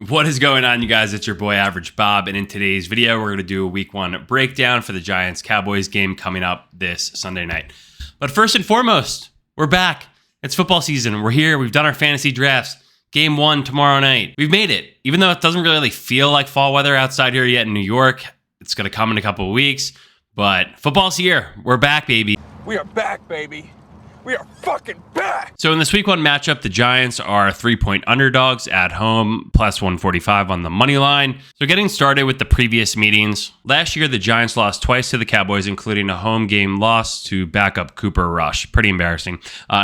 What is going on, you guys? It's your boy Average Bob, and in today's video, we're going to do a Week 1 breakdown for the Giants-Cowboys game coming up this Sunday night. But first and foremost, we're back. It's football season. We're here. We've done our fantasy drafts. Game 1 tomorrow night. We've made it. Even though it doesn't really feel like fall weather outside here yet in New York, it's going to come in a couple of weeks. But football's here. We're back, baby. We are back, baby. We are fucking back! So in this Week 1 matchup, the Giants are 3-point underdogs at home, plus 145 on the money line. So getting started with the previous meetings. Last year, the Giants lost twice to the Cowboys, including a home game loss to backup Cooper Rush. Pretty embarrassing.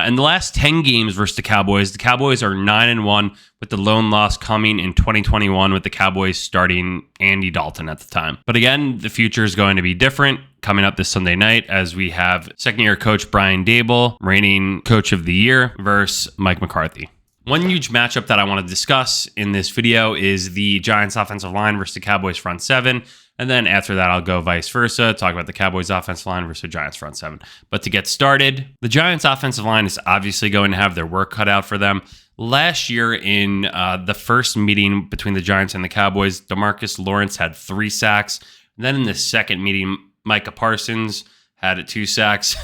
In the last 10 games versus the Cowboys are 9-1, with the lone loss coming in 2021 with the Cowboys starting Andy Dalton at the time. But again, the future is going to be different coming up this Sunday night as we have second-year coach Brian Daboll, reigning coach of the year, versus Mike McCarthy. One huge matchup that I want to discuss in this video is the Giants offensive line versus the Cowboys front seven. And then after that, I'll go vice versa, talk about the Cowboys offensive line versus the Giants front seven. But to get started, the Giants offensive line is obviously going to have their work cut out for them. Last year in the first meeting between the Giants and the Cowboys, DeMarcus Lawrence had 3 sacks. And then in the second meeting, Micah Parsons had 2 sacks.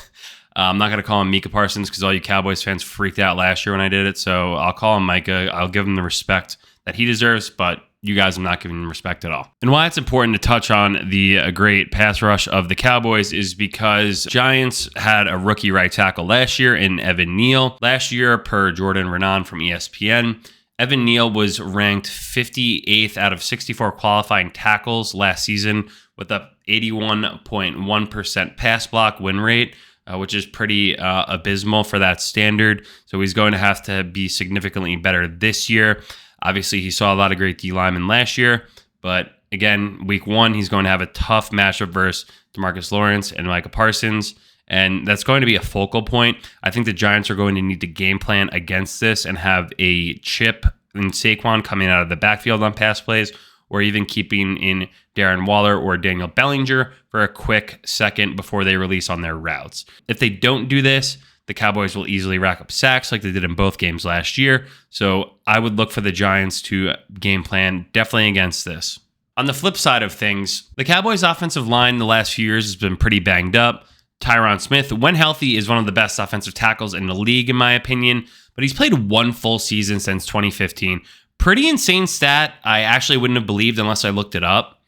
I'm not going to call him Micah Parsons because all you Cowboys fans freaked out last year when I did it. So I'll call him Micah. I'll give him the respect that he deserves, but you guys, I'm not giving him respect at all. And why it's important to touch on the great pass rush of the Cowboys is because Giants had a rookie right tackle last year in Evan Neal. Last year, per Jordan Renan from ESPN, Evan Neal was ranked 58th out of 64 qualifying tackles last season with a 81.1% pass block win rate, which is pretty abysmal for that standard. So he's going to have to be significantly better this year. Obviously, he saw a lot of great D linemen last year, but again, Week 1, he's going to have a tough matchup versus DeMarcus Lawrence and Micah Parsons, and that's going to be a focal point. I think the Giants are going to need to game plan against this and have a chip in Saquon coming out of the backfield on pass plays, or even keeping in Darren Waller or Daniel Bellinger for a quick second before they release on their routes. If they don't do this, the Cowboys will easily rack up sacks like they did in both games last year. So I would look for the Giants to game plan definitely against this. On the flip side of things, the Cowboys offensive line the last few years has been pretty banged up. Tyron Smith, when healthy, is one of the best offensive tackles in the league, in my opinion, but he's played 1 full season since 2015. Pretty insane stat. I actually wouldn't have believed unless I looked it up.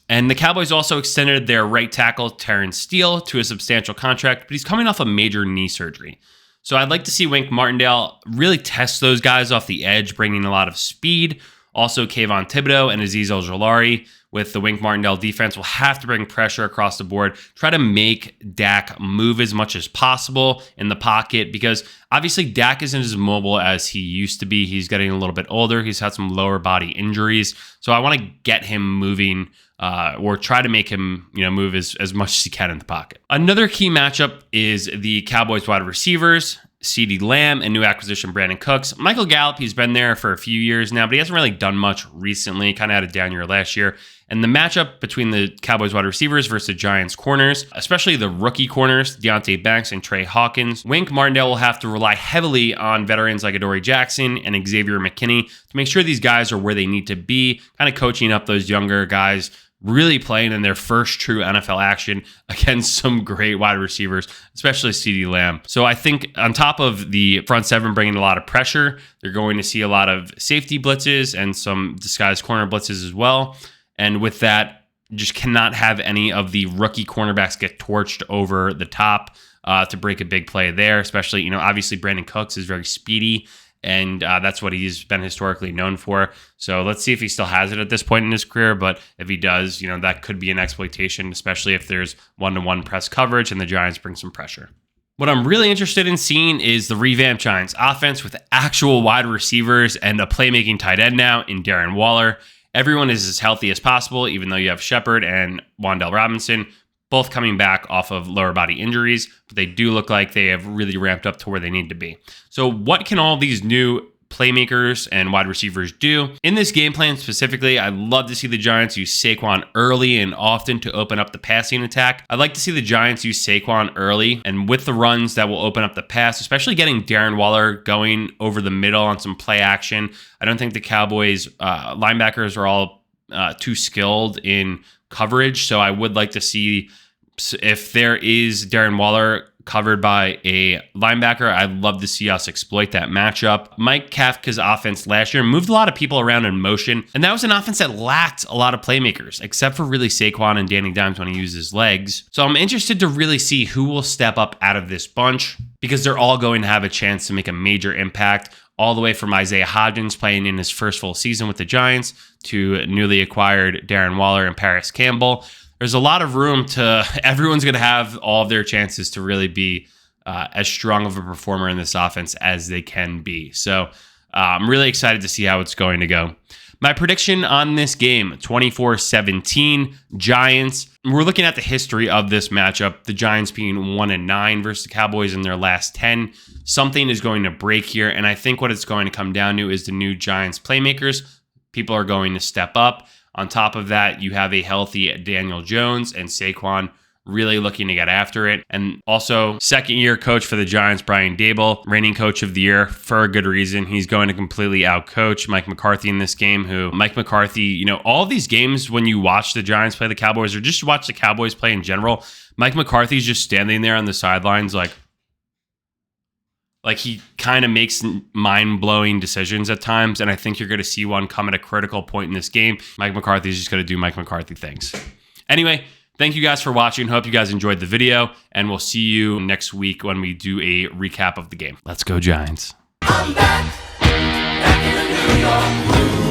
And the Cowboys also extended their right tackle, Terrence Steele, to a substantial contract, but he's coming off a major knee surgery. So I'd like to see Wink Martindale really test those guys off the edge, bringing a lot of speed. Also, Kayvon Thibodeau and Azeez Ojulari with the Wink Martindale defense will have to bring pressure across the board, try to make Dak move as much as possible in the pocket, because obviously Dak isn't as mobile as he used to be. He's getting a little bit older. He's had some lower body injuries. So I want to get him moving or try to make him move as much as he can in the pocket. Another key matchup is the Cowboys wide receivers, CeeDee Lamb and new acquisition Brandon Cooks. Michael Gallup, he's been there for a few years now, but he hasn't really done much recently. Kind of had a down year last year. And the matchup between the Cowboys wide receivers versus the Giants corners, especially the rookie corners, Deonte Banks and Trey Hawkins, Wink Martindale will have to rely heavily on veterans like Adoree Jackson and Xavier McKinney to make sure these guys are where they need to be, kind of coaching up those younger guys, really playing in their first true NFL action against some great wide receivers, especially CeeDee Lamb. So I think on top of the front seven bringing a lot of pressure, they're going to see a lot of safety blitzes and some disguised corner blitzes as well. And with that, just cannot have any of the rookie cornerbacks get torched over the top to break a big play there, especially, obviously Brandon Cooks is very speedy, and that's what he's been historically known for. So let's see if he still has it at this point in his career. But if he does, that could be an exploitation, especially if there's one-to-one press coverage and the Giants bring some pressure. What I'm really interested in seeing is the revamped Giants offense with actual wide receivers and a playmaking tight end now in Darren Waller. Everyone is as healthy as possible, even though you have Shepard and Wan'Dale Robinson, both coming back off of lower body injuries, but they do look like they have really ramped up to where they need to be. So what can all these new playmakers and wide receivers do. In this game plan specifically, I'd love to see the Giants use Saquon early and often to open up the passing attack. I'd like to see the Giants use Saquon early and with the runs that will open up the pass, especially getting Darren Waller going over the middle on some play action. I don't think the Cowboys linebackers are all too skilled in coverage, so I would like to see if there is Darren Waller covered by a linebacker, I'd love to see us exploit that matchup. Mike Kafka's offense last year moved a lot of people around in motion, and that was an offense that lacked a lot of playmakers, except for really Saquon and Danny Dimes when he used his legs. So I'm interested to really see who will step up out of this bunch, because they're all going to have a chance to make a major impact, all the way from Isaiah Hodgins playing in his first full season with the Giants to newly acquired Darren Waller and Paris Campbell. There's a lot of room everyone's going to have all of their chances to really be as strong of a performer in this offense as they can be. So I'm really excited to see how it's going to go. My prediction on this game, 24-17 Giants. We're looking at the history of this matchup, the Giants being 1-9 versus the Cowboys in their last 10. Something is going to break here, and I think what it's going to come down to is the new Giants playmakers. People are going to step up. On top of that, you have a healthy Daniel Jones and Saquon really looking to get after it. And also, second-year coach for the Giants, Brian Daboll, reigning coach of the year for a good reason. He's going to completely outcoach Mike McCarthy in this game, who Mike McCarthy, all of these games when you watch the Giants play the Cowboys or just watch the Cowboys play in general, Mike McCarthy's just standing there on the sidelines like he kind of makes mind-blowing decisions at times, and I think you're going to see one come at a critical point in this game. Mike McCarthy's just going to do Mike McCarthy things. Anyway, thank you guys for watching. Hope you guys enjoyed the video, and we'll see you next week when we do a recap of the game. Let's go, Giants. I'm back in the New York Blues.